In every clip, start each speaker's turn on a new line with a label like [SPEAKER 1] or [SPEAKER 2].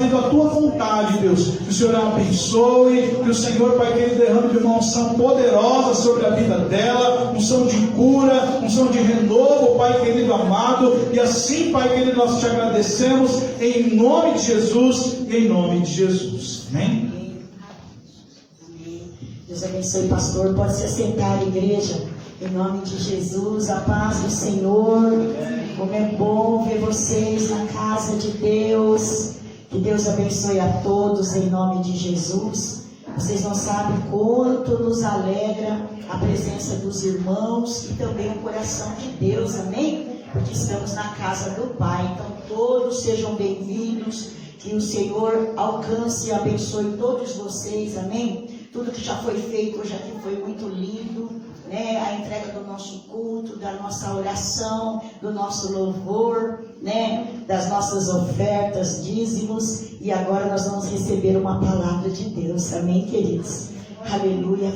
[SPEAKER 1] fazendo a tua vontade, Deus. Que o Senhor a abençoe, que o Senhor, Pai querido, derrame de uma unção poderosa sobre a vida dela, unção de cura, unção de renovo, Pai querido amado. E assim, Pai querido, nós te agradecemos em nome de Jesus e em nome de Jesus. Amém?
[SPEAKER 2] Deus abençoe, pastor. Pode se assentar, igreja. Em nome de Jesus, a paz do Senhor. Como é bom ver vocês na casa de Deus. Que Deus abençoe a todos em nome de Jesus. Vocês não sabem quanto nos alegra a presença dos irmãos e também o coração de Deus, amém? Porque estamos na casa do Pai. Então todos sejam bem-vindos. Que o Senhor alcance e abençoe todos vocês, amém? Tudo que já foi feito hoje aqui foi muito lindo, né? A entrega do nosso culto, da nossa oração, do nosso louvor, né? Das nossas ofertas, dízimos. E agora nós vamos receber uma palavra de Deus, amém, queridos? Aleluia.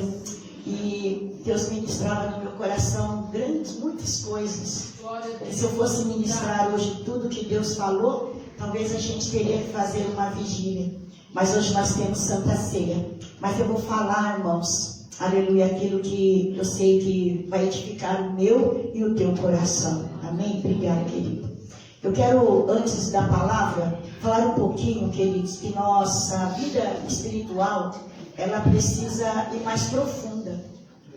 [SPEAKER 2] E Deus ministrava no meu coração muitas coisas. E se eu fosse ministrar hoje tudo que Deus falou, talvez a gente teria que fazer uma vigília. Mas hoje nós temos Santa Ceia. Mas eu vou falar, irmãos, aleluia, aquilo que eu sei que vai edificar o meu e o teu coração. Amém? Obrigada, querido. Eu quero, antes da palavra, falar um pouquinho, queridos, que nossa vida espiritual, ela precisa ir mais profunda.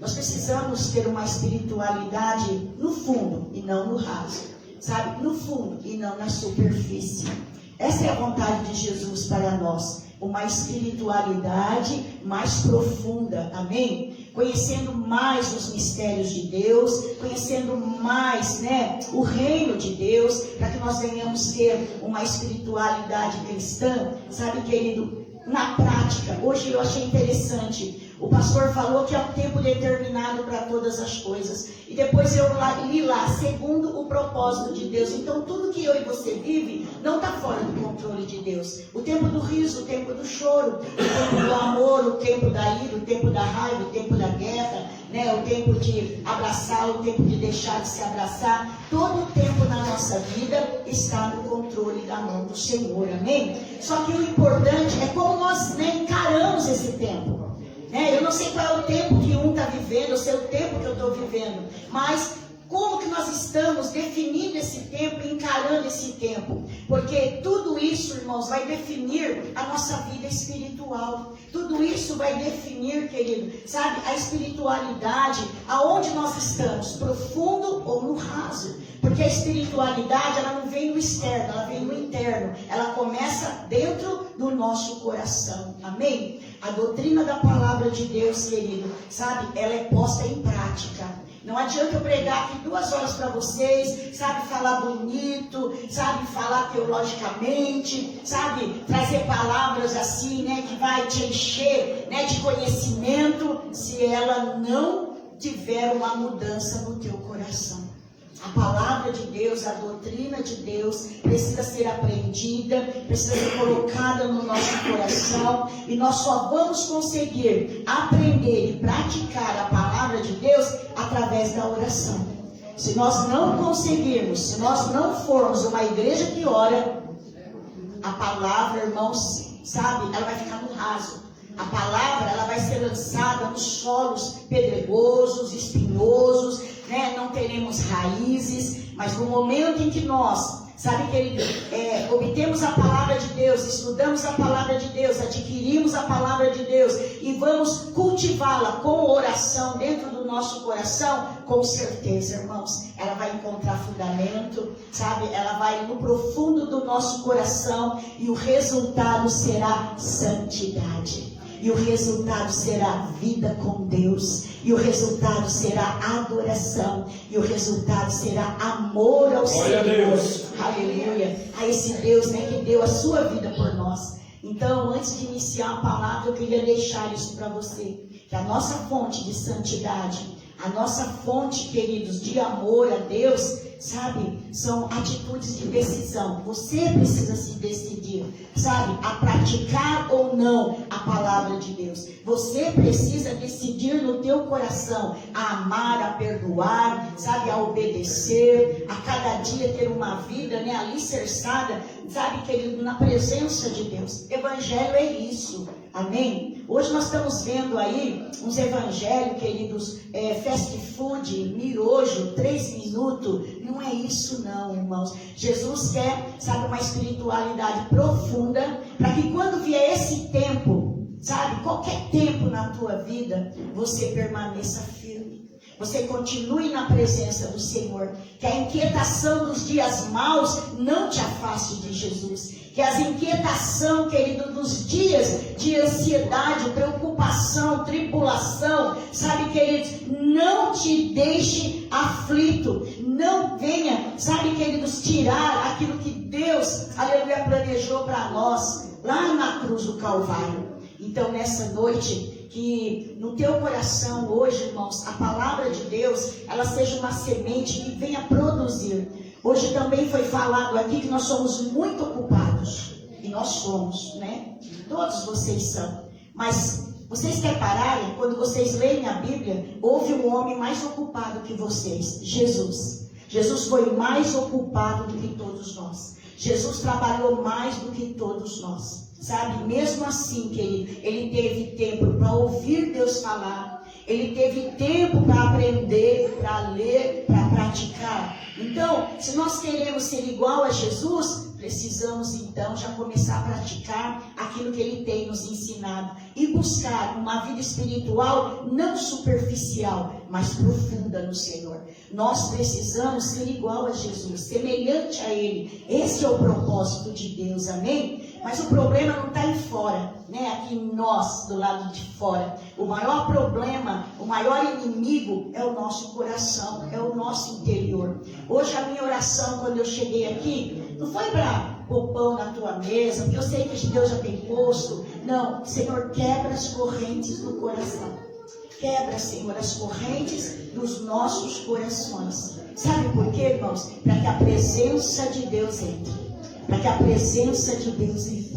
[SPEAKER 2] Nós precisamos ter uma espiritualidade no fundo e não no raso. Sabe? No fundo e não na superfície. Essa é a vontade de Jesus para nós. Uma espiritualidade mais profunda. Amém? Conhecendo mais os mistérios de Deus. Conhecendo mais, né, o reino de Deus. Para que nós venhamos ter uma espiritualidade cristã. Sabe, querido? Na prática. Hoje eu achei interessante. O pastor falou que é um tempo determinado para todas as coisas. E depois eu li lá, segundo o propósito de Deus. Então tudo que eu e você vive não está fora do controle de Deus. O tempo do riso, o tempo do choro, o tempo do amor, o tempo da ira, o tempo da raiva, o tempo da guerra, né? O tempo de abraçar, o tempo de deixar de se abraçar. Todo o tempo na nossa vida está no controle da mão do Senhor. Amém? Só que o importante é como nós, né, encaramos esse tempo. Eu não sei qual é o tempo que um está vivendo, eu sei o tempo que eu estou vivendo, mas como que nós estamos definindo esse tempo e encarando esse tempo? Porque tudo isso, irmãos, vai definir a nossa vida espiritual. Tudo isso vai definir, querido, sabe, a espiritualidade, aonde nós estamos, profundo ou no raso. Porque a espiritualidade, ela não vem no externo, ela vem no interno. Ela começa dentro do nosso coração. Amém? A doutrina da palavra de Deus, querido, sabe, ela é posta em prática. Não adianta eu pregar aqui 2 horas para vocês, sabe, falar bonito, sabe, falar teologicamente, sabe, trazer palavras assim, né, que vai te encher, né, de conhecimento, se ela não tiver uma mudança no teu coração. A palavra de Deus, a doutrina de Deus precisa ser aprendida, precisa ser colocada no nosso coração, e nós só vamos conseguir aprender e praticar a palavra de Deus através da oração. Se nós não conseguirmos, se nós não formos uma igreja que ora, a palavra, irmãos, sabe, ela vai ficar no raso. A palavra, ela vai ser lançada nos solos pedregosos, espinhosos, né? Não teremos raízes, mas no momento em que nós, sabe, querido, obtemos a palavra de Deus, estudamos a palavra de Deus, adquirimos a palavra de Deus e vamos cultivá-la com oração dentro do nosso coração, com certeza, irmãos, ela vai encontrar fundamento, sabe, ela vai no profundo do nosso coração e o resultado será santidade. E o resultado será vida com Deus. E o resultado será adoração. E o resultado será amor ao Senhor. Aleluia. A esse Deus, né, que deu a sua vida por nós. Então, antes de iniciar a palavra, eu queria deixar isso para você. Que a nossa fonte de santidade, a nossa fonte, queridos, de amor a Deus, sabe, são atitudes de decisão. Você precisa se decidir, sabe, a praticar ou não a palavra de Deus. Você precisa decidir no teu coração a amar, a perdoar, sabe, a obedecer, a cada dia ter uma vida, né, alicerçada, sabe, querido, na presença de Deus. Evangelho é isso, amém? Hoje nós estamos vendo aí uns evangelhos, queridos, fast food, miojo, 3 minutos. Não é isso não, irmãos. Jesus quer, sabe, uma espiritualidade profunda, para que quando vier esse tempo, sabe, qualquer tempo na tua vida, você permaneça firme. Você continue na presença do Senhor. Que a inquietação dos dias maus não te afaste de Jesus. Que as inquietações, querido, dos dias de ansiedade, preocupação, tribulação, sabe, queridos, não te deixe aflito. Não venha, sabe, queridos, tirar aquilo que Deus, aleluia, planejou para nós, lá na cruz do Calvário. Então, nessa noite, que no teu coração hoje, irmãos, a palavra de Deus, ela seja uma semente que venha produzir. Hoje também foi falado aqui que nós somos muito ocupados. E nós somos, né? Todos vocês são. Mas vocês repararem, quando vocês leem a Bíblia, houve um homem mais ocupado que vocês, Jesus. Jesus foi mais ocupado do que todos nós. Jesus trabalhou mais do que todos nós. Sabe, mesmo assim, que ele teve tempo para ouvir Deus falar, ele teve tempo para aprender, para ler, para praticar. Então, se nós queremos ser igual a Jesus, precisamos então já começar a praticar aquilo que ele tem nos ensinado e buscar uma vida espiritual não superficial, mas profunda no Senhor. Nós precisamos ser igual a Jesus, semelhante a ele. Esse é o propósito de Deus, amém? Mas o problema não está aí fora, né? Aqui em nós, do lado de fora. O maior problema, o maior inimigo é o nosso coração, é o nosso interior. Hoje a minha oração, quando eu cheguei aqui, não foi para pôr pão na tua mesa, porque eu sei que Deus já tem posto. Não, Senhor, quebra as correntes do coração. Quebra, Senhor, as correntes dos nossos corações. Sabe por quê, irmãos? Para que a presença de Deus entre. Para que a presença de Deus entre.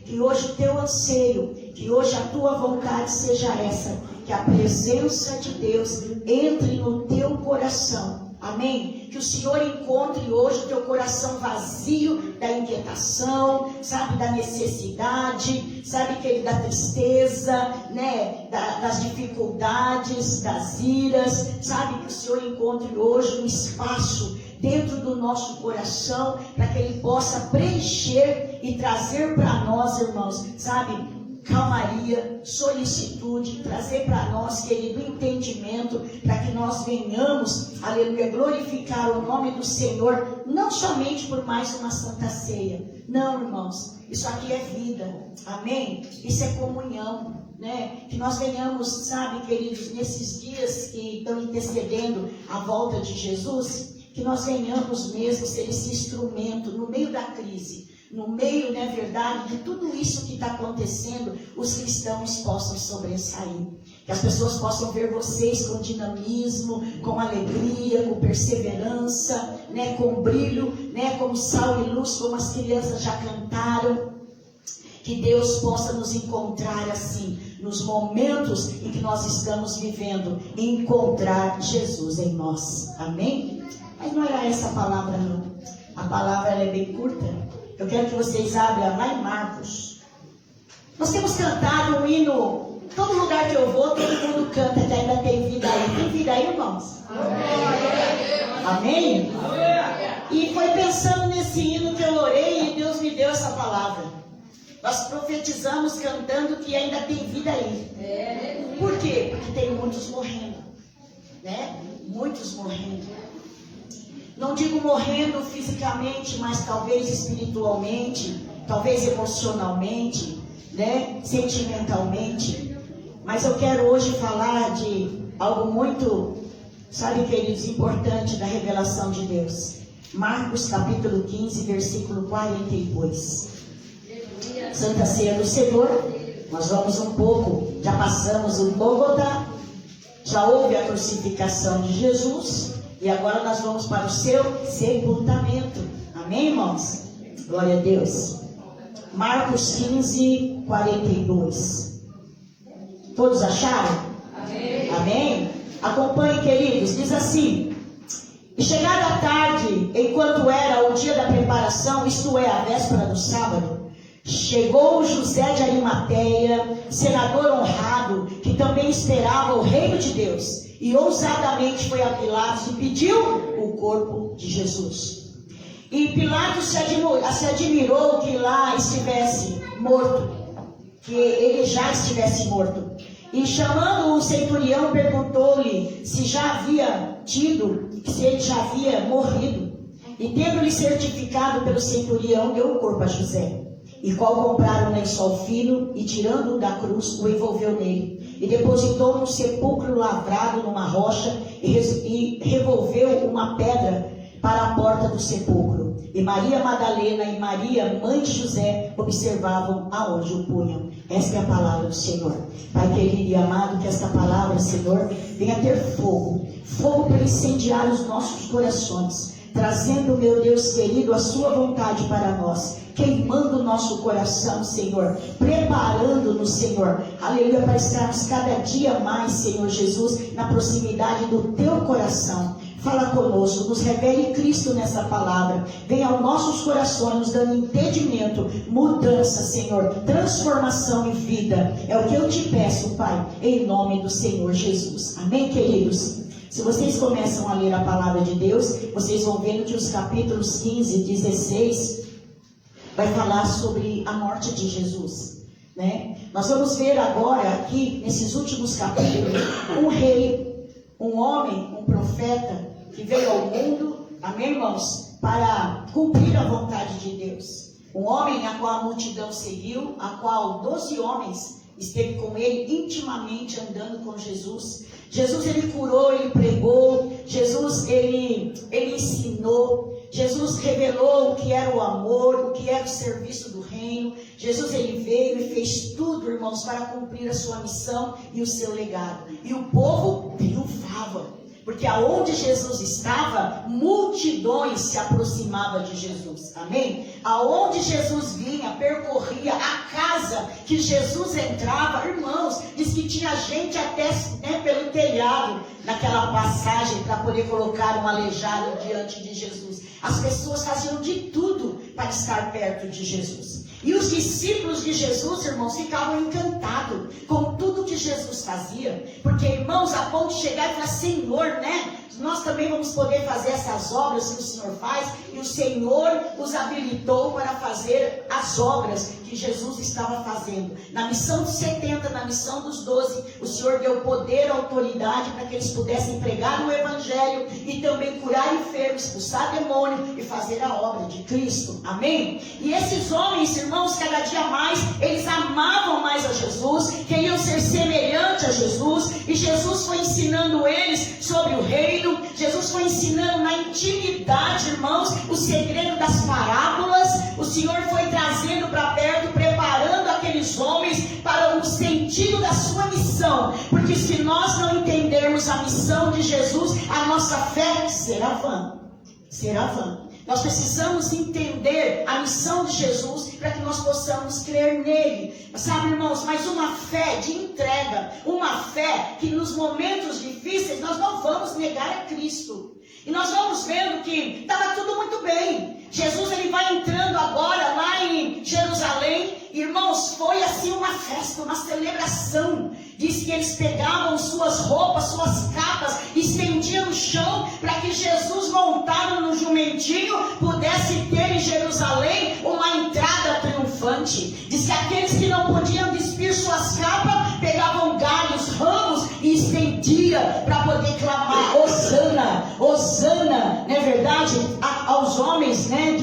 [SPEAKER 2] Que hoje o teu anseio, que hoje a tua vontade seja essa. Que a presença de Deus entre no teu coração. Amém? Que o Senhor encontre hoje o teu coração vazio da inquietação, sabe, da necessidade, sabe, que da tristeza, né, das dificuldades, das iras, sabe, que o Senhor encontre hoje um espaço dentro do nosso coração, para que Ele possa preencher e trazer para nós, irmãos, sabe, calmaria, solicitude, trazer para nós, querido, entendimento, para que nós venhamos, aleluia, glorificar o nome do Senhor, não somente por mais uma santa ceia. Não, irmãos, isso aqui é vida, amém? Isso é comunhão, né? Que nós venhamos, sabe, queridos, nesses dias que estão antecedendo a volta de Jesus, que nós venhamos mesmo ser esse instrumento no meio da crise, no meio, né, verdade, de tudo isso que está acontecendo, os cristãos possam sobressair. Que as pessoas possam ver vocês com dinamismo, com alegria, com perseverança, né, com brilho, né, como sal e luz, como as crianças já cantaram. Que Deus possa nos encontrar assim, nos momentos em que nós estamos vivendo, e encontrar Jesus em nós. Amém? Mas não era essa a palavra, não. A palavra ela é bem curta. Eu quero que vocês abram lá em Marcos. Nós temos cantado um hino. Todo lugar que eu vou, todo mundo canta que ainda tem vida aí. Tem vida aí, irmãos? Amém? E foi pensando nesse hino que eu orei e Deus me deu essa palavra. Nós profetizamos cantando que ainda tem vida aí. Por quê? Porque tem muitos morrendo, né? Muitos morrendo. Não digo morrendo fisicamente, mas talvez espiritualmente, talvez emocionalmente, né? Sentimentalmente. Mas eu quero hoje falar de algo muito, sabe, queridos, importante da revelação de Deus. Marcos capítulo 15, versículo 42. Santa Ceia do Senhor, nós vamos um pouco, já passamos o Gólgota, já houve a crucificação de Jesus, E agora nós vamos para o seu sepultamento. Amém, irmãos? Glória a Deus. Marcos 15, 42. Todos acharam? Amém. Amém? Acompanhe, queridos. Diz assim: e chegada a tarde, enquanto era o dia da preparação, isto é, a véspera do sábado, chegou José de Arimateia, senador honrado, que também esperava o reino de Deus, e ousadamente foi a Pilatos e pediu o corpo de Jesus. E Pilatos se admirou que lá estivesse morto, que ele já estivesse morto. E chamando o centurião, perguntou-lhe se ele já havia morrido. E tendo-lhe certificado pelo centurião, deu o corpo a José. E qual compraram um lençol fino, e tirando-o da cruz, o envolveu nele. E depositou num sepulcro lavrado numa rocha, e revolveu uma pedra para a porta do sepulcro. E Maria Madalena e Maria, mãe de José, observavam aonde o punham. Esta é a palavra do Senhor. Pai querido e amado, que esta palavra, Senhor, venha ter fogo para incendiar os nossos corações, trazendo, meu Deus querido, a sua vontade para nós, queimando o nosso coração, Senhor, preparando-nos, Senhor, aleluia, para estarmos cada dia mais, Senhor Jesus, na proximidade do teu coração. Fala conosco, nos revele Cristo nessa palavra, venha aos nossos corações, nos dando entendimento, mudança, Senhor, transformação e vida. É o que eu te peço, Pai, em nome do Senhor Jesus. Amém, queridos? Se vocês começam a ler a palavra de Deus, vocês vão vendo que os capítulos 15 e 16 vai falar sobre a morte de Jesus, né? Nós vamos ver agora aqui, nesses últimos capítulos, um rei, um homem, um profeta, que veio ao mundo, amém, irmãos, para cumprir a vontade de Deus. Um homem a qual a multidão seguiu, a qual 12 homens esteve com ele intimamente andando com Jesus. Jesus, ele curou, ele pregou. Jesus, ele ensinou. Jesus revelou o que era o amor, o que era o serviço do reino. Jesus, ele veio e fez tudo, irmãos, para cumprir a sua missão e o seu legado. E o povo triunfava. Porque aonde Jesus estava, multidões se aproximavam de Jesus. Amém? Aonde Jesus vinha, percorria a casa que Jesus entrava, irmãos, diz que tinha gente até pelo telhado, naquela passagem, para poder colocar um aleijado diante de Jesus. As pessoas faziam de tudo para estar perto de Jesus. E os discípulos de Jesus, irmãos, ficavam encantados com tudo que Jesus fazia. Porque, irmãos, a ponto de chegar e falar, Senhor, né? Nós também vamos poder fazer essas obras que o Senhor faz. E o Senhor os habilitou para fazer as obras que Jesus estava fazendo. Na missão dos 70, na missão dos 12, o Senhor deu poder e autoridade para que eles pudessem pregar o Evangelho e também curar enfermos, expulsar demônio e fazer a obra de Cristo. Amém? E esses homens, irmãos, cada dia mais, eles amavam mais a Jesus, queriam ser semelhantes a Jesus, e Jesus foi ensinando eles sobre o reino. Jesus foi ensinando na intimidade, irmãos, o segredo das parábolas. O Senhor foi trazendo para perto, preparando aqueles homens para o sentido da sua missão. Porque se nós não entendermos a missão de Jesus, a nossa fé será vã. Será vã. Nós precisamos entender a missão de Jesus para que nós possamos crer nele. Sabe, irmãos, mas uma fé de entrega, uma fé que nos momentos difíceis nós não vamos negar a Cristo. E nós vamos vendo que estava tudo muito bem. Jesus, ele vai entrando agora lá em Jerusalém. Irmãos, foi assim uma festa, uma celebração. Diz que eles pegavam suas roupas, suas capas, estendiam no chão para que Jesus, montado no jumentinho, pudesse ter em Jerusalém uma entrada triunfante. Diz que aqueles que não podiam despir suas capas, pegavam galhos, ramos e estendia para poder clamar, Hosana, Hosana, não é verdade? Aos homens, né,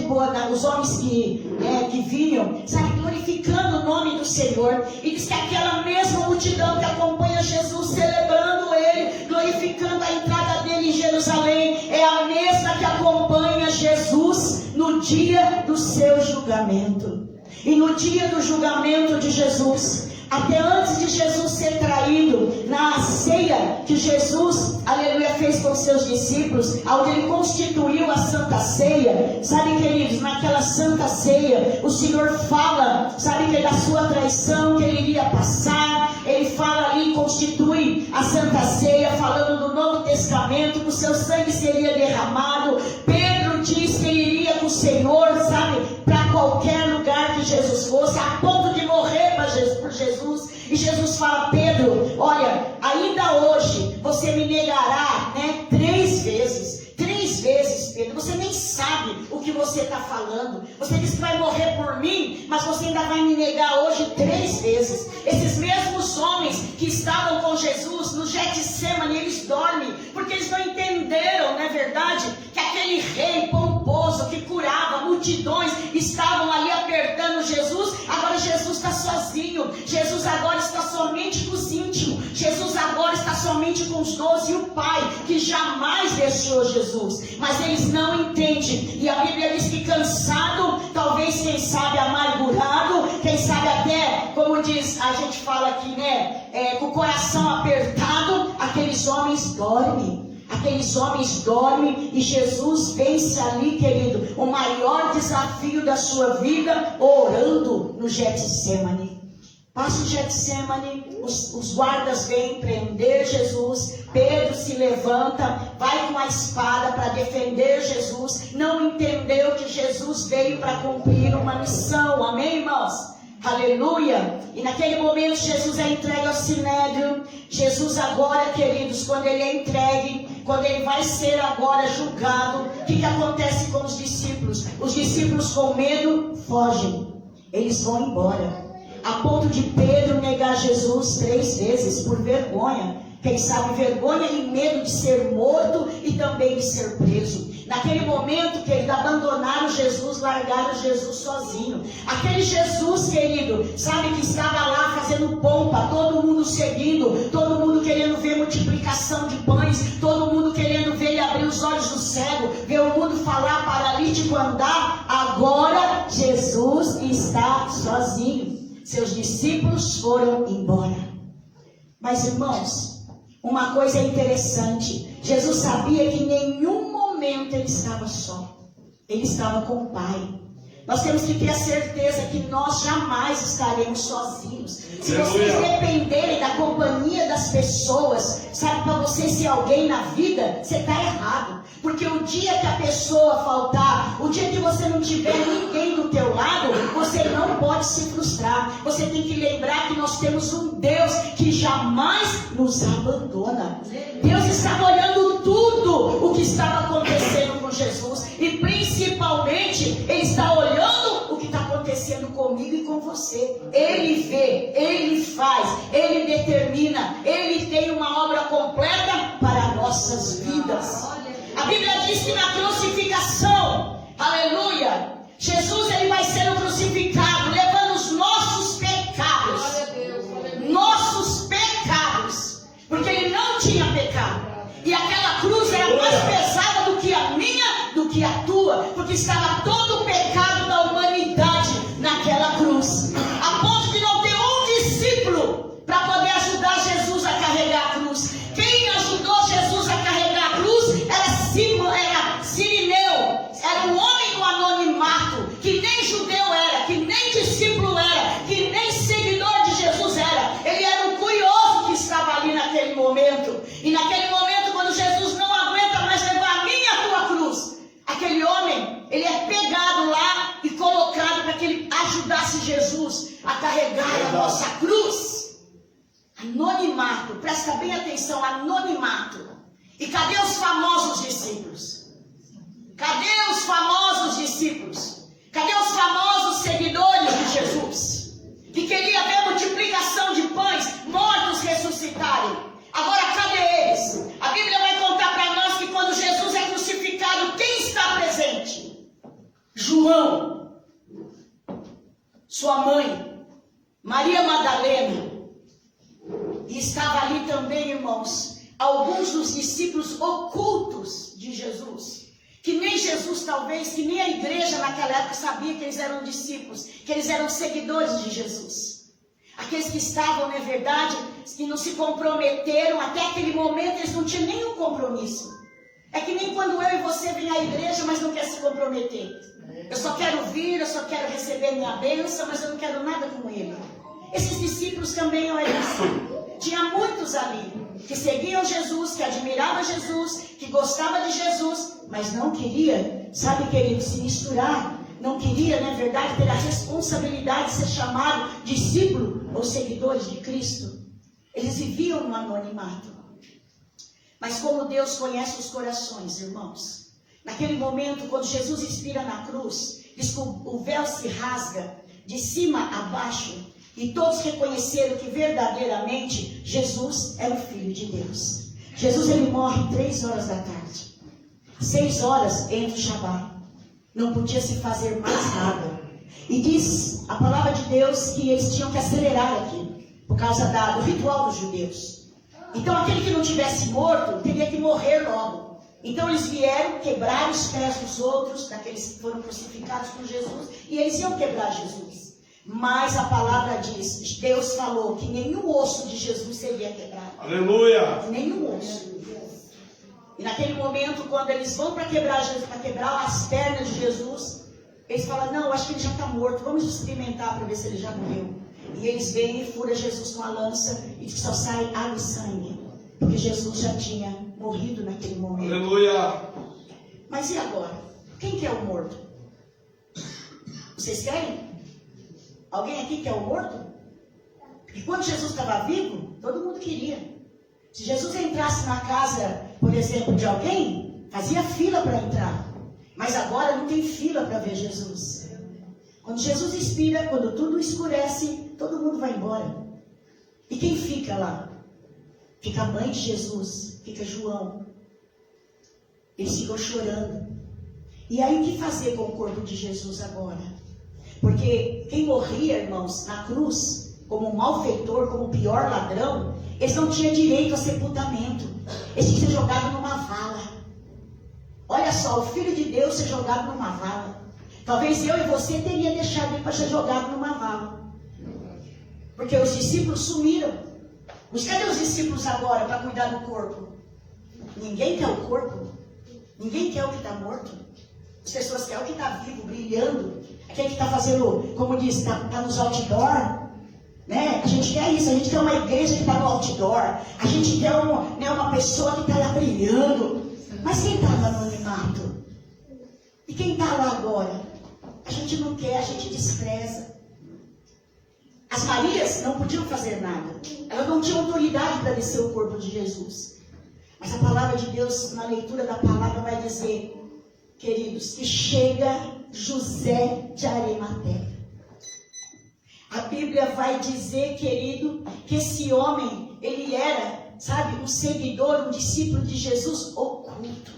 [SPEAKER 2] os homens que vinham, sabe, glorificando o nome do Senhor. E diz que aquela mesma multidão que acompanha Jesus, celebrando ele, glorificando a entrada dele em Jerusalém, é a mesma que acompanha Jesus no dia do seu julgamento. E no dia do julgamento de Jesus, Até antes de Jesus ser traído, na ceia que Jesus, aleluia, fez com seus discípulos, onde ele constituiu a Santa Ceia, sabe, queridos, naquela Santa Ceia, o Senhor fala, sabe, que da sua traição que ele iria passar, ele fala ali, constitui a Santa Ceia, falando do Novo Testamento, que o seu sangue seria derramado. Pedro diz que ele iria com o Senhor, sabe, para qualquer lugar que Jesus fosse, a ponto de morrer por Jesus. E Jesus fala: Pedro, olha, ainda hoje você me negará, né, 3 vezes. 3 vezes, Pedro. Você nem sabe o que você está falando. Você diz que vai morrer por mim, mas você ainda vai me negar hoje 3 vezes. Esses mesmos homens que estavam com Jesus no Getsemane, eles dormem, porque eles não entenderam, não é verdade, que aquele rei pomposo que curava multidões estavam ali apertando Jesus. Agora Jesus está sozinho. Jesus agora está somente com os íntimos. Jesus agora está somente com os 12 e o Pai, que jamais deixou Jesus. Mas eles não entendem. E a Bíblia diz que cansado, talvez, quem sabe, amargurado, quem sabe até, como diz, a gente fala aqui, né, com o coração apertado, aqueles homens dormem. Aqueles homens dormem e Jesus vence ali, querido, o maior desafio da sua vida, orando no Getsemane. Passa o Getsemane, os guardas vêm prender Jesus. Pedro se levanta, vai com a espada para defender Jesus. Não entendeu que Jesus veio para cumprir uma missão. Amém, irmãos? Aleluia! E naquele momento Jesus é entregue ao Sinédrio. Jesus agora, queridos, quando ele é entregue, quando ele vai ser agora julgado, o que acontece com os discípulos? Os discípulos, com medo, fogem. Eles vão embora. A ponto de Pedro negar Jesus 3 vezes por vergonha. Quem sabe vergonha e medo de ser morto e também de ser preso. Naquele momento, querido, abandonaram Jesus, largaram Jesus sozinho. Aquele Jesus, querido, sabe, que estava lá fazendo pompa, todo mundo seguindo, todo mundo querendo ver multiplicação de pães, todo mundo querendo ver ele abrir os olhos do cego, ver o mundo falar, paralítico andar. Agora Jesus está sozinho. Seus discípulos foram embora. Mas, irmãos, uma coisa interessante, Jesus sabia que em nenhum momento ele estava só. Ele estava com o Pai. Nós temos que ter a certeza que nós jamais estaremos sozinhos. Se vocês dependerem da companhia das pessoas, sabe, para você ser alguém na vida, você está errado. Porque o dia que a pessoa faltar, o dia que você não tiver ninguém do teu lado, você não pode se frustrar. Você tem que lembrar que nós temos um Deus que jamais nos abandona. Deus estava olhando tudo o que estava acontecendo com Jesus. E principalmente, Ele está olhando o que está acontecendo comigo e com você. Ele vê, Ele faz, Ele determina, Ele tem uma obra completa para nossas vidas. A Bíblia diz que na crucificação, aleluia, Jesus, ele vai sendo crucificado, levando os nossos pecados. Nossos pecados. Porque ele não tinha pecado. E aquela cruz era mais pesada do que a minha, do que a tua. Porque estava todo o pecado da humanidade naquela cruz. A ponto de não ter um discípulo para poder ajudar Jesus a carregar a cruz. Quem ajudou Jesus a carregar a cruz era Sirineu. Era um homem no anonimato, que nem judeu era, que nem discípulo era, que nem seguidor de Jesus era. Ele era um curioso que estava ali naquele momento. E naquele momento, quando Jesus não aguenta mais levar a minha e a tua cruz, aquele homem, ele é pegado lá e colocado para que ele ajudasse Jesus a carregar a nossa cruz. Anonimato, presta bem atenção, anonimato. E cadê os famosos discípulos? Cadê os famosos discípulos? Cadê os famosos seguidores de Jesus? Que queria ver multiplicação de pães, mortos ressuscitarem. Agora cadê eles? A Bíblia vai contar para nós que quando Jesus é crucificado, quem está presente? João, sua mãe, Maria Madalena. E estava ali também, irmãos, alguns dos discípulos ocultos de Jesus. Que nem Jesus, talvez, que nem a igreja naquela época sabia que eles eram discípulos, que eles eram seguidores de Jesus. aqueles que estavam, na verdade, que não se comprometeram, até aquele momento eles não tinham nenhum compromisso. É que nem quando eu e você vem à igreja, mas não quer se comprometer. Eu só quero vir, eu só quero receber minha bênção, mas eu não quero nada com ele. Esses discípulos também eram assim. Tinha muitos ali que seguiam Jesus, que admiravam Jesus, que gostavam de Jesus, mas não queria, sabe, querido, se misturar. Não queria, na verdade, ter a responsabilidade de ser chamado discípulo ou seguidores de Cristo. Eles viviam no anonimato. Mas como Deus conhece os corações, irmãos, naquele momento, quando Jesus expira na cruz, diz que o véu se rasga de cima a baixo, e todos reconheceram que verdadeiramente Jesus é o Filho de Deus. Jesus, ele morre 3 horas da tarde. 6 horas entra o Shabá. Não podia se fazer mais nada. E diz a palavra de Deus que eles tinham que acelerar aqui, por causa do ritual dos judeus. Então aquele que não tivesse morto, teria que morrer logo. Então eles vieram, quebraram os pés dos outros, daqueles que foram crucificados por Jesus, e eles iam quebrar Jesus. Mas a palavra diz, Deus falou que nenhum osso de Jesus seria quebrado.
[SPEAKER 3] Aleluia!
[SPEAKER 2] Nenhum osso. E naquele momento, quando eles vão para quebrar Jesus, para quebrar as pernas de Jesus, eles falam, não, acho que ele já está morto, vamos experimentar para ver se ele já morreu. E eles vêm e furam Jesus com a lança e diz que só sai água e sangue, porque Jesus já tinha morrido naquele momento.
[SPEAKER 3] Aleluia!
[SPEAKER 2] Mas e agora? Quem que é o morto? Vocês querem? Alguém aqui quer o morto? Porque quando Jesus estava vivo, todo mundo queria. Se Jesus entrasse na casa, por exemplo, de alguém, fazia fila para entrar. Mas agora não tem fila para ver Jesus. Quando Jesus expira, quando tudo escurece, todo mundo vai embora. E quem fica lá? Fica a mãe de Jesus, fica João. Eles ficam chorando. E aí o que fazer com o corpo de Jesus agora? Porque quem morria, irmãos, na cruz, como malfeitor, como pior ladrão, eles não tinham direito a sepultamento. Eles tinham que ser jogados numa vala. Olha só, o Filho de Deus ser jogado numa vala. Talvez eu e você teria deixado ele para ser jogado numa vala. Porque os discípulos sumiram. Mas cadê os discípulos agora para cuidar do corpo? Ninguém quer o corpo. Ninguém quer o que está morto. As pessoas querem o que está vivo, brilhando. Aquele que está fazendo, como diz, está nos outdoor. Né? A gente quer isso, a gente quer uma igreja que está no outdoor. A gente quer uma pessoa que está lá brilhando. Mas quem está no anonimato? E quem está lá agora? A gente não quer, a gente despreza. As Marias não podiam fazer nada. Elas não tinham autoridade para descer o corpo de Jesus. Mas a palavra de Deus, na leitura da palavra, vai dizer, queridos, que chega José de Arimateia. A Bíblia vai dizer, querido, que esse homem, ele era, sabe, um seguidor, um discípulo de Jesus oculto.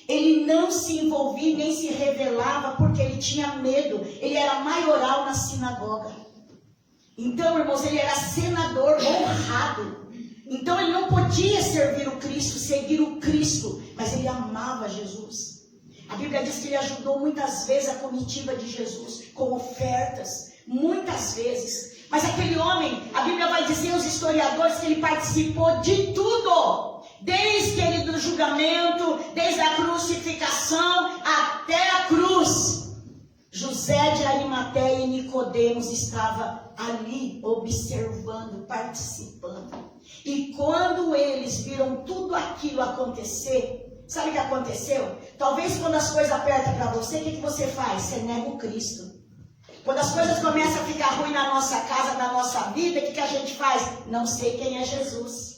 [SPEAKER 2] Ele não se envolvia nem se revelava porque ele tinha medo. Ele era maioral na sinagoga. Então, irmãos, ele era senador honrado. Então ele não podia servir o Cristo, seguir o Cristo, mas ele amava Jesus. A Bíblia diz que ele ajudou muitas vezes a comitiva de Jesus com ofertas, muitas vezes. Mas aquele homem, a Bíblia vai dizer, os historiadores, que ele participou de tudo. Desde ele do julgamento, desde a crucificação até a cruz. José de Arimateia e Nicodemos estavam ali observando, participando. E quando eles viram tudo aquilo acontecer, sabe o que aconteceu? Talvez quando as coisas apertam para você, o que você faz? Você nega o Cristo. Quando as coisas começam a ficar ruim na nossa casa, na nossa vida, o que a gente faz? Não sei quem é Jesus.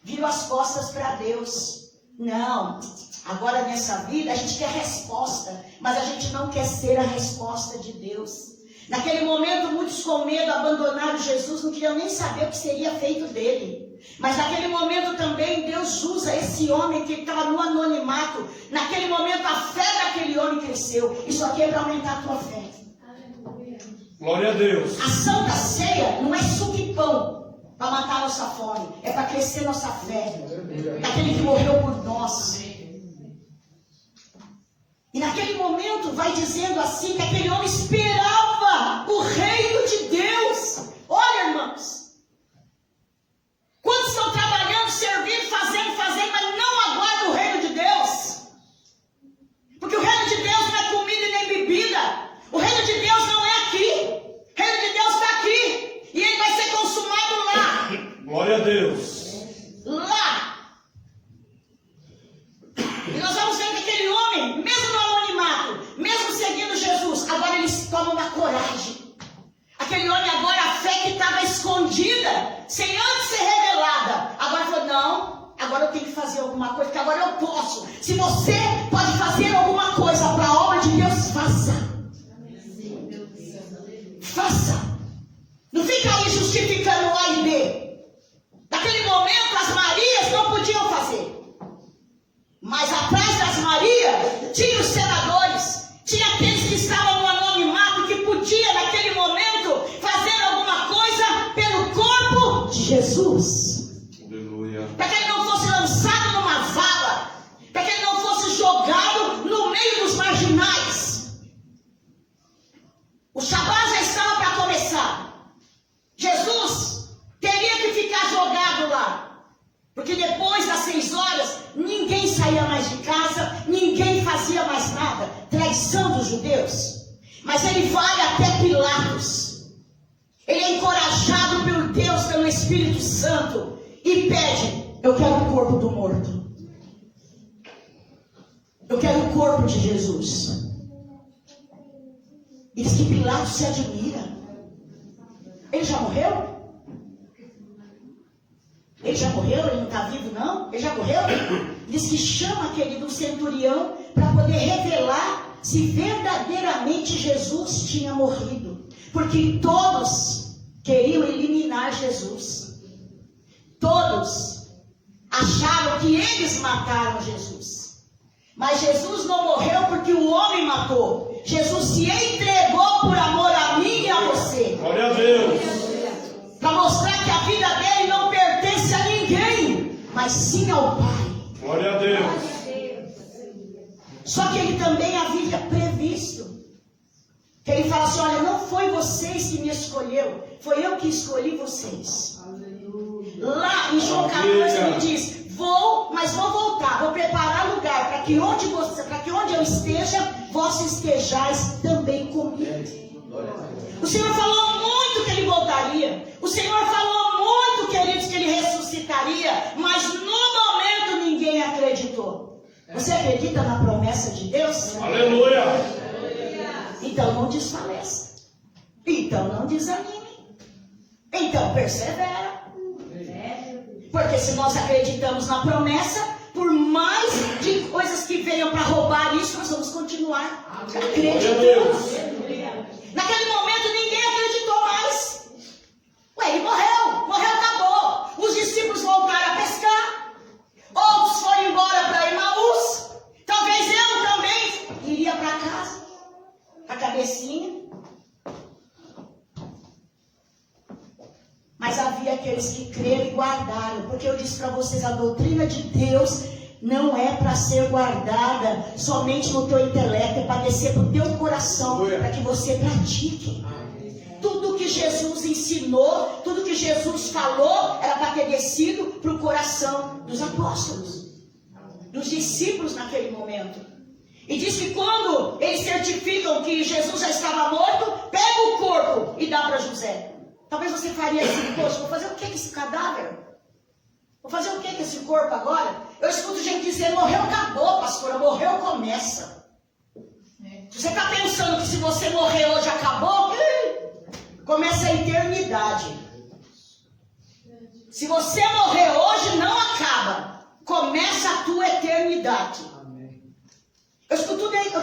[SPEAKER 2] Viro as costas para Deus. Não, agora nessa vida a gente quer resposta, mas a gente não quer ser a resposta de Deus. Naquele momento muitos com medo abandonaram Jesus, não queriam nem saber o que seria feito dele. Mas naquele momento também Deus usa esse homem que estava no anonimato. Naquele momento a fé daquele homem cresceu. Isso aqui é para aumentar a tua fé.
[SPEAKER 3] Glória a Deus.
[SPEAKER 2] A Santa Ceia não é suco e pão para matar nossa fome, é para crescer nossa fé. Daquele que morreu por nós. E naquele momento vai dizendo assim que aquele homem esperava o reino de Deus. Olha, irmãos,
[SPEAKER 3] Glória a Deus.
[SPEAKER 2] Lá. E nós vamos ver que aquele homem, mesmo no anonimato, mesmo seguindo Jesus, agora eles tomam uma coragem. Aquele homem agora, a fé que estava escondida, sem antes ser revelada, agora falou, não, agora eu tenho que fazer alguma coisa, porque agora eu posso. Se você pode fazer alguma coisa para a obra de Deus, faça. Faça. Não fica aí justificando A e B. Naquele momento as Marias não podiam fazer. Mas atrás das Marias tinha os senadores, tinha aqueles que estavam no anonimato, que podia naquele momento fazer alguma coisa pelo corpo de Jesus.
[SPEAKER 3] Aleluia.
[SPEAKER 2] Para que ele não fosse lançado numa vala, para que ele não fosse jogado no meio dos marginais. O Shabat já estava para começar. Jesus teria que ficar jogado lá, porque depois das 6 horas ninguém saía mais de casa, ninguém fazia mais nada. Traição dos judeus. Mas ele vai até Pilatos. Ele é encorajado por Deus, pelo Espírito Santo, e pede: eu quero o corpo do morto. Eu quero o corpo de Jesus. E diz que Pilatos se admira. Ele já morreu? Ele já morreu? Ele não está vivo, não? Ele já morreu? Diz que chama aquele do centurião para poder revelar se verdadeiramente Jesus tinha morrido. Porque todos queriam eliminar Jesus. Todos acharam que eles mataram Jesus. Mas Jesus não morreu porque o homem matou. Jesus se entregou por amor a mim e a você.
[SPEAKER 3] Glória a Deus.
[SPEAKER 2] Para mostrar que a vida dele não pertence a ninguém, mas sim ao Pai.
[SPEAKER 3] Glória a Deus.
[SPEAKER 2] Só que ele também havia previsto. Que ele fala assim: olha, não foi vocês que me escolheu, foi eu que escolhi vocês. Lá em João 14 ele diz: mas vou voltar, vou preparar lugar para que onde eu esteja, vós estejais também comigo. O Senhor falou muito que ele voltaria. O Senhor falou muito, queridos, que ele ressuscitaria. Mas no momento ninguém acreditou. Você acredita na promessa de Deus?
[SPEAKER 3] Aleluia.
[SPEAKER 2] Então não desfaleça. Então não desanime. Então persevera. Porque se nós acreditamos na promessa, por mais de coisas que venham para roubar isso, nós vamos continuar acreditando. Naquele momento ninguém acreditou mais. Ué, ele morreu, acabou. Os discípulos voltaram a pescar. Outros foram embora para Emaús. Talvez eu também iria para casa, a cabecinha. Mas havia aqueles que creram e guardaram. Porque eu disse para vocês, a doutrina de Deus não é para ser guardada somente no teu intelecto, é para descer para o teu coração, para que você pratique. Tudo que Jesus ensinou, tudo que Jesus falou, era para ter descido para o coração dos apóstolos, dos discípulos naquele momento. E diz que quando eles certificam que Jesus já estava morto, pega o corpo e dá para José. Talvez você faria assim: poxa, vou fazer o que com esse cadáver? Vou fazer o que com esse corpo agora? Eu escuto gente dizer: morreu, acabou, pastora, morreu, começa. Você está pensando que se você morrer hoje acabou? Começa a eternidade. Se você morrer hoje, não acaba. Começa a tua eternidade. Eu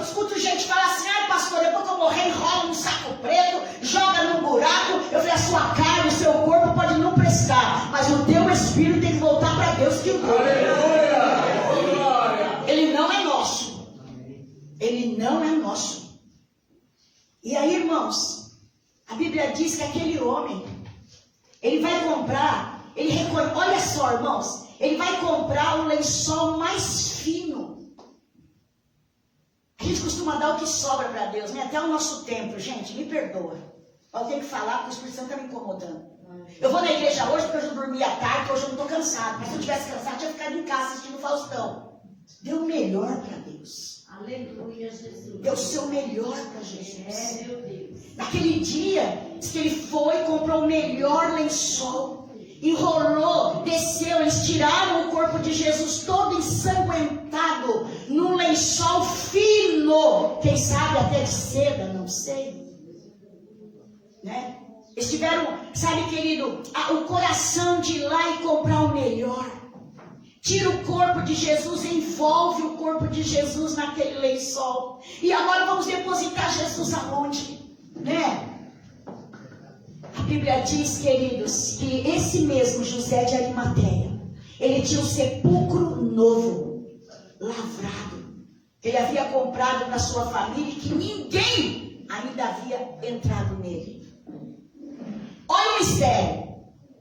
[SPEAKER 2] escuto gente falar assim: ai, pastor, depois que eu morrer, enrola num saco preto, joga num buraco. Eu falei: a sua carne, o seu corpo pode não prestar, mas o teu espírito tem que voltar para Deus que o deu. Ele não é nosso. Ele não é nosso. E aí, irmãos, a Bíblia diz que aquele homem, ele vai comprar, olha só, irmãos, ele vai comprar o lençol mais fino. A gente costuma dar o que sobra para Deus, né? Até o nosso tempo, gente, me perdoa. Eu tenho que falar porque o Espírito Santo está me incomodando. Eu vou na igreja hoje porque eu já dormi à tarde, hoje eu não estou cansado. Mas se eu tivesse cansado, eu tinha ficado em casa assistindo o Faustão. Deu o melhor para Deus.
[SPEAKER 4] Aleluia, Jesus.
[SPEAKER 2] Deu o seu melhor para Jesus.
[SPEAKER 4] Meu Deus.
[SPEAKER 2] Naquele dia, diz que ele foi e comprou o melhor lençol. enrolou, desceu, eles tiraram o corpo de Jesus todo ensanguentado, num lençol fino, quem sabe até de seda, não sei, né? Eles tiveram, sabe, querido, o coração de ir lá e comprar o melhor. Tira o corpo de Jesus, envolve o corpo de Jesus naquele lençol. E agora vamos depositar Jesus aonde? Né? A Bíblia diz, queridos, que esse mesmo José de Arimateia, ele tinha um sepulcro novo, lavrado, que ele havia comprado para sua família e que ninguém ainda havia entrado nele. Olha o mistério.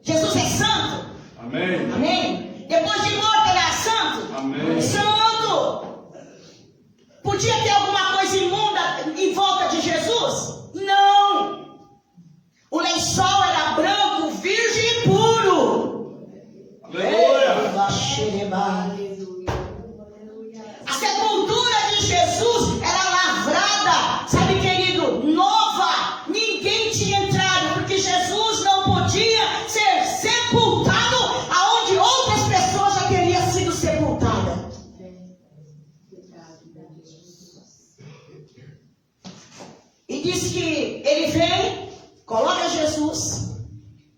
[SPEAKER 2] Jesus é santo.
[SPEAKER 3] Amém.
[SPEAKER 2] Amém. Depois de morto ele era santo.
[SPEAKER 3] Amém.
[SPEAKER 2] Santo. Podia ter alguma coisa imunda em volta de Jesus? Não. O lençol era branco, virgem e puro.
[SPEAKER 3] Aleluia.
[SPEAKER 2] A sepultura de Jesus era lavrada, sabe, querido, nova. Ninguém tinha entrado, porque Jesus não podia ser sepultado aonde outras pessoas já teriam sido sepultadas. E diz que ele vem, coloca Jesus,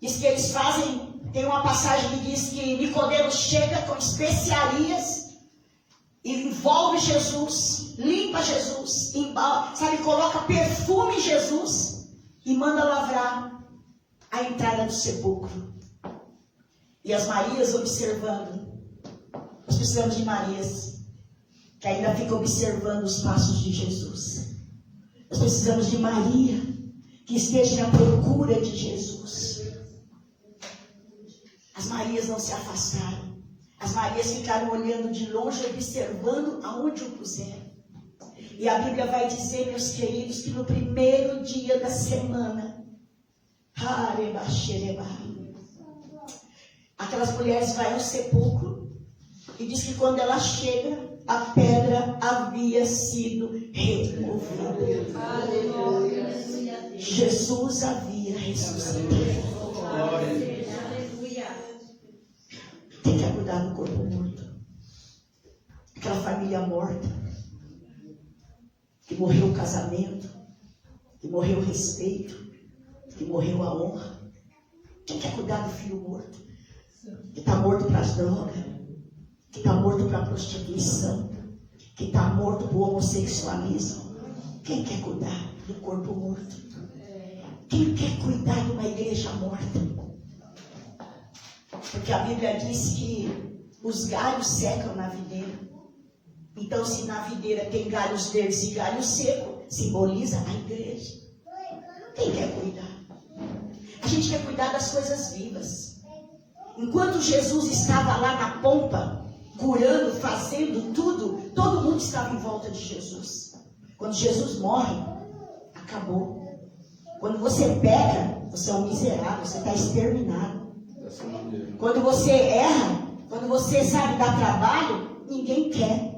[SPEAKER 2] diz que eles fazem, tem uma passagem que diz que Nicodemos chega com especiarias, e envolve Jesus, limpa Jesus, sabe, coloca perfume em Jesus e manda lavrar a entrada do sepulcro. E as Marias observando. Nós precisamos de Marias que ainda ficam observando os passos de Jesus. Nós precisamos de Maria que esteja na procura de Jesus. As Marias não se afastaram. As Marias ficaram olhando de longe, observando aonde o puseram. E a Bíblia vai dizer, meus queridos, que no primeiro dia da semana, aquelas mulheres vão ao sepulcro e diz que quando ela chega, a pedra havia sido removida. Jesus havia ressuscitado. Quem quer cuidar do corpo morto? Aquela família morta, que morreu o casamento, que morreu o respeito, que morreu a honra. Quem quer cuidar do filho morto? Que está morto para as drogas, que está morto para a prostituição, que está morto para o homossexualismo. Quem quer cuidar do corpo morto? Quem quer cuidar de uma igreja morta? Porque a Bíblia diz que os galhos secam na videira. Então, se na videira tem galhos verdes e galhos secos, simboliza a igreja. Quem quer cuidar? A gente quer cuidar das coisas vivas. Enquanto Jesus estava lá na pompa, curando, fazendo tudo, todo mundo estava em volta de Jesus. Quando Jesus morre, acabou. Quando você peca, você é um miserável, você está exterminado. Quando você erra, quando você sabe dar trabalho, ninguém quer.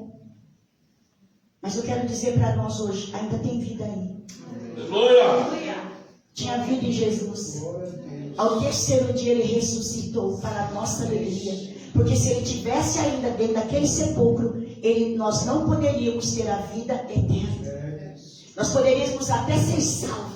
[SPEAKER 2] Mas eu quero dizer para nós hoje, ainda tem vida aí.
[SPEAKER 3] Aleluia.
[SPEAKER 2] Tinha vida em Jesus. Ao terceiro dia ele ressuscitou para a nossa alegria. Porque se ele tivesse ainda dentro daquele sepulcro, nós não poderíamos ter a vida eterna. Nós poderíamos até ser salvos,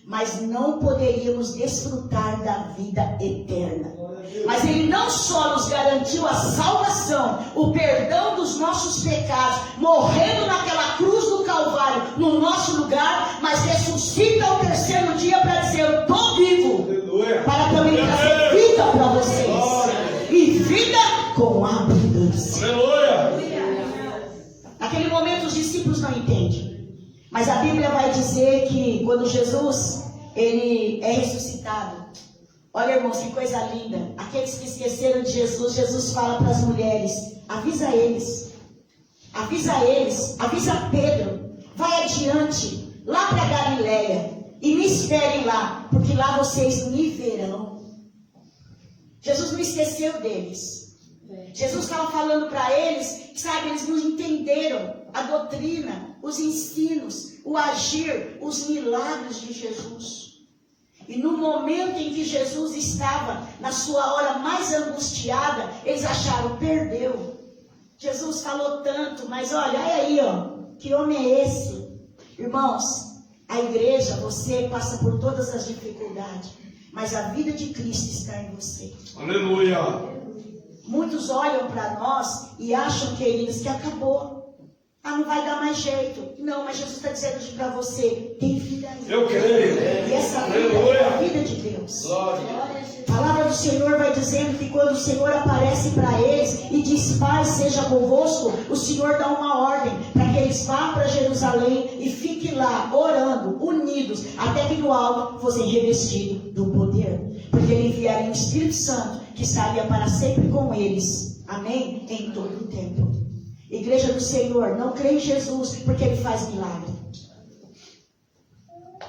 [SPEAKER 2] mas não poderíamos desfrutar da vida eterna. Mas ele não só nos garantiu a salvação, o perdão dos nossos pecados, morrendo naquela cruz do Calvário, no nosso lugar, mas ressuscita ao terceiro dia para dizer: eu estou vivo, para também trazer vida para vocês, e vida com abundância. Naquele momento os discípulos não entendem, mas a Bíblia vai dizer que quando Jesus ele é ressuscitado, olha, irmãos, que coisa linda. Aqueles que esqueceram de Jesus, Jesus fala para as mulheres: avisa eles, avisa Pedro, vai adiante, lá para Galileia, e me esperem lá, porque lá vocês me verão. Jesus não esqueceu deles. Jesus estava falando para eles, sabe, eles não entenderam a doutrina, os ensinos, o agir, os milagres de Jesus. E no momento em que Jesus estava na sua hora mais angustiada, eles acharam, perdeu. Jesus falou tanto, mas olha aí, ó, que homem é esse? Irmãos, a igreja, você passa por todas as dificuldades, mas a vida de Cristo está em você.
[SPEAKER 3] Aleluia.
[SPEAKER 2] Muitos olham para nós e acham, queridos, que acabou. Ah, não vai dar mais jeito. Não, mas Jesus está dizendo para você, tem vida aí.
[SPEAKER 3] Eu creio.
[SPEAKER 2] E essa vida é a vida de Deus. A palavra do Senhor vai dizendo que quando o Senhor aparece para eles e diz, Pai, seja convosco, o Senhor dá uma ordem para que eles vá para Jerusalém e fiquem lá, orando, unidos, até que no alto fossem revestidos do poder. Porque Ele enviaria o Espírito Santo, que estaria para sempre com eles. Amém? Em todo o tempo. Igreja do Senhor, não crê em Jesus porque Ele faz milagre.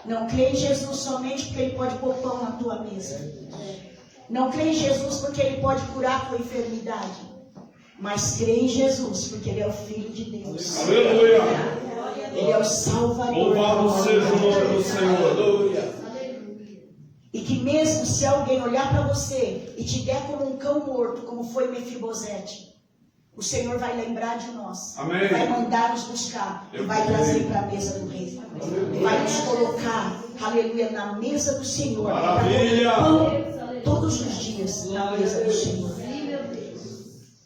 [SPEAKER 2] Não crê em Jesus somente porque Ele pode pôr pão na tua mesa. Não crê em Jesus porque Ele pode curar a tua enfermidade. Mas crê em Jesus porque Ele é o Filho de Deus.
[SPEAKER 3] Aleluia.
[SPEAKER 2] Ele é o Salvador.
[SPEAKER 3] Louvado seja o nome do Senhor. Aleluia.
[SPEAKER 2] E que mesmo se alguém olhar para você e te der como um cão morto, como foi Mefibosete, o Senhor vai lembrar de nós.
[SPEAKER 3] Amém.
[SPEAKER 2] Vai mandar nos buscar. E vai trazer para a mesa do rei. E vai nos colocar, aleluia, na mesa do Senhor.
[SPEAKER 3] Maravilha.
[SPEAKER 2] Pão todos os dias na mesa do Senhor.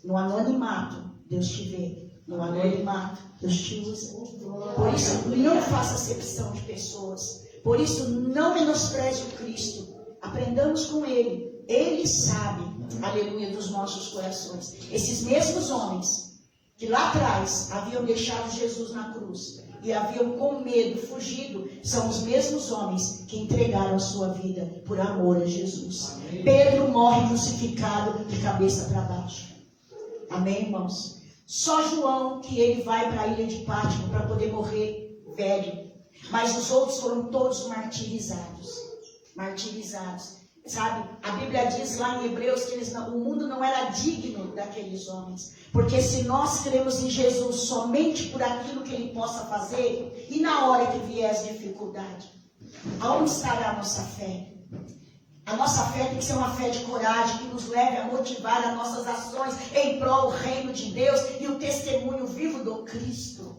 [SPEAKER 2] No anonimato, Deus te vê. No anonimato, Deus te usa. Por isso, não faça acepção de pessoas. Por isso, não menospreze o Cristo. Aprendamos com Ele. Ele sabe, aleluia, dos nossos corações. Esses mesmos homens que lá atrás haviam deixado Jesus na cruz e haviam com medo fugido, são os mesmos homens que entregaram a sua vida por amor a Jesus. Amém. Pedro morre crucificado de cabeça para baixo. Amém, irmãos? Só João que ele vai para a ilha de Pátimo para poder morrer velho. Mas os outros foram todos martirizados. Martirizados. Sabe, a Bíblia diz lá em Hebreus que o mundo não era digno daqueles homens. Porque se nós cremos em Jesus somente por aquilo que Ele possa fazer, e na hora que vier as dificuldades, aonde estará a nossa fé? A nossa fé tem que ser uma fé de coragem, que nos leve a motivar as nossas ações em prol do reino de Deus e o testemunho vivo do Cristo.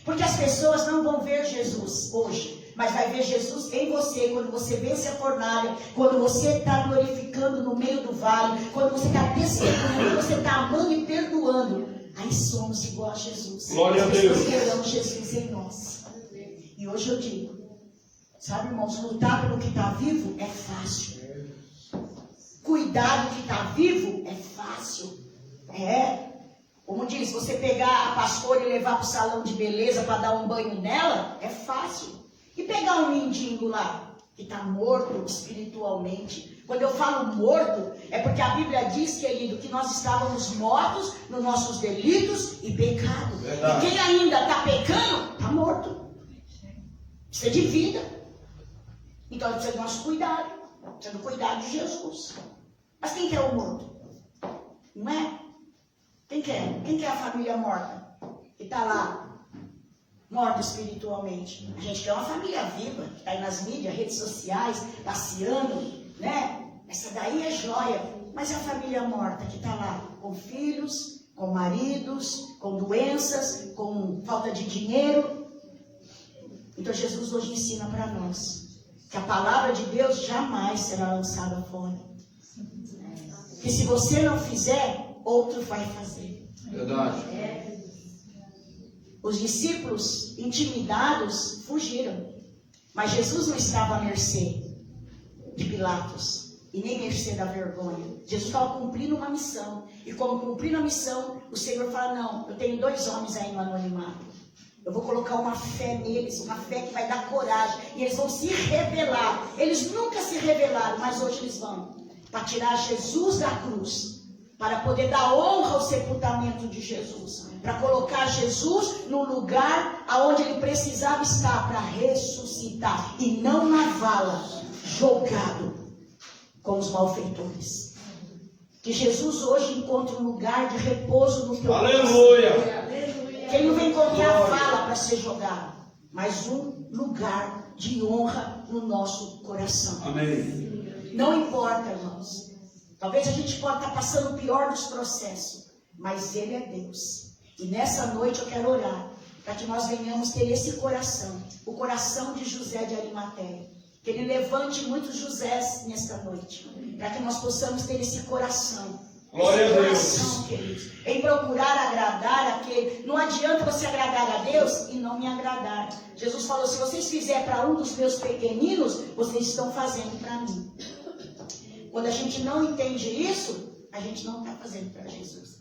[SPEAKER 2] Porque as pessoas não vão ver Jesus hoje, mas vai ver Jesus em você, quando você vence a fornalha, quando você está glorificando no meio do vale, quando você está testemunhando, você está amando e perdoando. Aí somos igual a Jesus.
[SPEAKER 3] Glória a Deus.
[SPEAKER 2] Verão Jesus em nós. E hoje eu digo, sabe, irmãos, lutar pelo que está vivo é fácil. Cuidar do que está vivo é fácil. Como diz, você pegar a pastora e levar para o salão de beleza para dar um banho nela, é fácil. E pegar um mendigo lá, que está morto espiritualmente. Quando eu falo morto, é porque a Bíblia diz, querido, que nós estávamos mortos nos nossos delitos e pecados. E quem ainda está pecando, está morto. Precisa de vida. Então precisa do nosso cuidado. Precisa do cuidado de Jesus. Mas quem quer o morto? Não é? Quem quer? Quem quer a família morta? Que está lá, morta espiritualmente. A gente quer uma família viva, que está aí nas mídias, redes sociais, passeando, né? Essa daí é joia. Mas é a família morta que está lá, com filhos, com maridos, com doenças, com falta de dinheiro. Então Jesus hoje ensina para nós que a palavra de Deus jamais será lançada fora. Que se você não fizer, outro vai fazer.
[SPEAKER 3] Verdade.
[SPEAKER 2] Os discípulos, intimidados, fugiram. Mas Jesus não estava à mercê de Pilatos e nem à mercê da vergonha. Jesus estava cumprindo uma missão. E como cumprindo a missão, o Senhor fala, não, eu tenho 2 homens aí no anonimato. Eu vou colocar uma fé neles, uma fé que vai dar coragem. E eles vão se revelar. Eles nunca se revelaram, mas hoje eles vão. Para tirar Jesus da cruz. Para poder dar honra ao sepultamento de Jesus. Para colocar Jesus no lugar aonde ele precisava estar. Para ressuscitar. E não na vala, jogado com os malfeitores. Que Jesus hoje encontre um lugar de repouso no teu coração. Aleluia! Que ele não vem com a vala para ser jogado, mas um lugar de honra no nosso coração.
[SPEAKER 3] Amém.
[SPEAKER 2] Não importa, irmãos. Talvez a gente pode estar passando o pior dos processos, mas Ele é Deus. E nessa noite eu quero orar para que nós venhamos ter esse coração, o coração de José de Arimateia. Que Ele levante muitos Josés nesta noite, para que nós possamos ter esse coração.
[SPEAKER 3] Glória
[SPEAKER 2] esse
[SPEAKER 3] a Deus.
[SPEAKER 2] coração, queridos, em procurar agradar aquele. Não adianta você agradar a Deus e não me agradar. Jesus falou: se vocês fizerem para um dos meus pequeninos, vocês estão fazendo para mim. Quando a gente não entende isso, a gente não está fazendo para Jesus.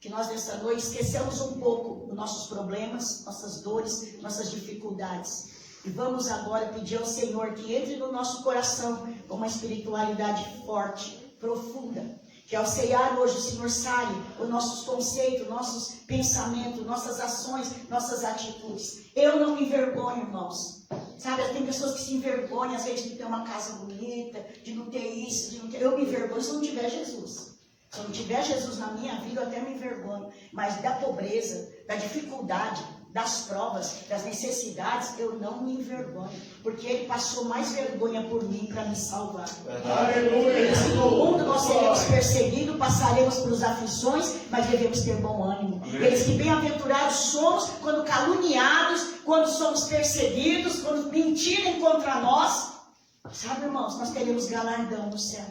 [SPEAKER 2] Que nós nessa noite esqueçamos um pouco dos nossos problemas, nossas dores, nossas dificuldades. E vamos agora pedir ao Senhor que entre no nosso coração com uma espiritualidade forte, profunda. Que ao ceiar hoje o Senhor saia os nossos conceitos, nossos pensamentos, nossas ações, nossas atitudes. Eu não me envergonho, irmãos. Sabe, tem pessoas que se envergonham às vezes de ter uma casa bonita, de não ter isso, de não ter... Eu me envergonho se não tiver Jesus. Se eu não tiver Jesus na minha vida, eu até me envergonho. Mas da pobreza, da dificuldade, das provas, das necessidades, eu não me envergonho. Porque Ele passou mais vergonha por mim para me salvar. Ele disse: no mundo nós seremos perseguidos, passaremos pelas aflições, mas devemos ter bom ânimo. Ele disse que bem-aventurados somos quando caluniados, quando somos perseguidos, quando mentirem contra nós. Sabe, irmãos, nós teremos galardão no céu.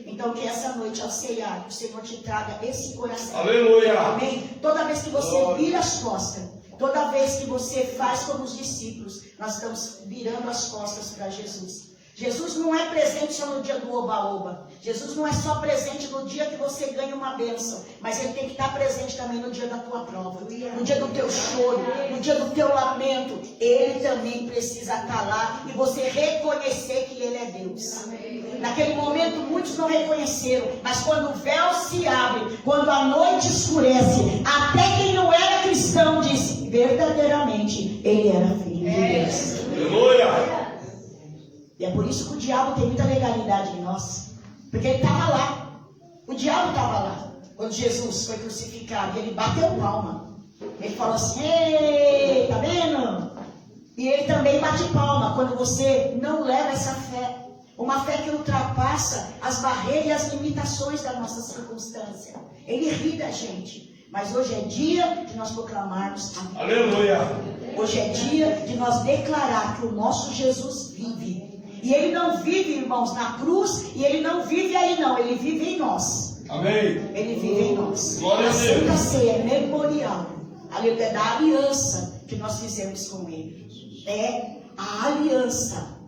[SPEAKER 2] Então que essa noite ao ceiar, o Senhor te traga esse coração.
[SPEAKER 3] Aleluia.
[SPEAKER 2] Amém? Toda vez que você vira as costas, toda vez que você faz como os discípulos, nós estamos virando as costas para Jesus. Jesus não é presente só no dia do oba-oba. Jesus não é só presente no dia que você ganha uma bênção, mas Ele tem que estar presente também no dia da tua prova, no dia do teu choro, no dia do teu lamento. Ele também precisa estar lá e você reconhecer que Ele é Deus. Naquele momento muitos não reconheceram, mas quando o véu se abre, quando a noite escurece, até quem não era cristão disse: verdadeiramente Ele era filho de Deus.
[SPEAKER 3] Aleluia.
[SPEAKER 2] E é por isso que o diabo tem muita legalidade em nós. Porque ele estava lá. O diabo estava lá. Quando Jesus foi crucificado, ele bateu palma. Ele falou assim: ei, tá vendo? E ele também bate palma quando você não leva essa fé. Uma fé que ultrapassa as barreiras e as limitações da nossa circunstância. Ele ri da gente. Mas hoje é dia de nós proclamarmos a vida.
[SPEAKER 3] Aleluia.
[SPEAKER 2] Hoje é dia de nós declarar que o nosso Jesus vive. E Ele não vive, irmãos, na cruz, e Ele não vive aí não, Ele vive em nós.
[SPEAKER 3] Amém.
[SPEAKER 2] Ele vive em nós.
[SPEAKER 3] Glória a Deus.
[SPEAKER 2] A Santa Ceia é memorial, aleluia, da aliança que nós fizemos com Ele. É a aliança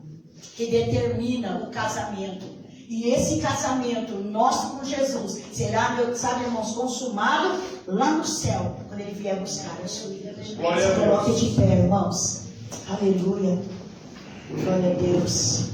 [SPEAKER 2] que determina o casamento. E esse casamento nosso com Jesus será, sabe, irmãos, consumado lá no céu, quando Ele vier buscar a sua vida.
[SPEAKER 3] Glória a
[SPEAKER 2] Se
[SPEAKER 3] Deus.
[SPEAKER 2] coloque de pé, irmãos. Aleluia. Glória a Deus.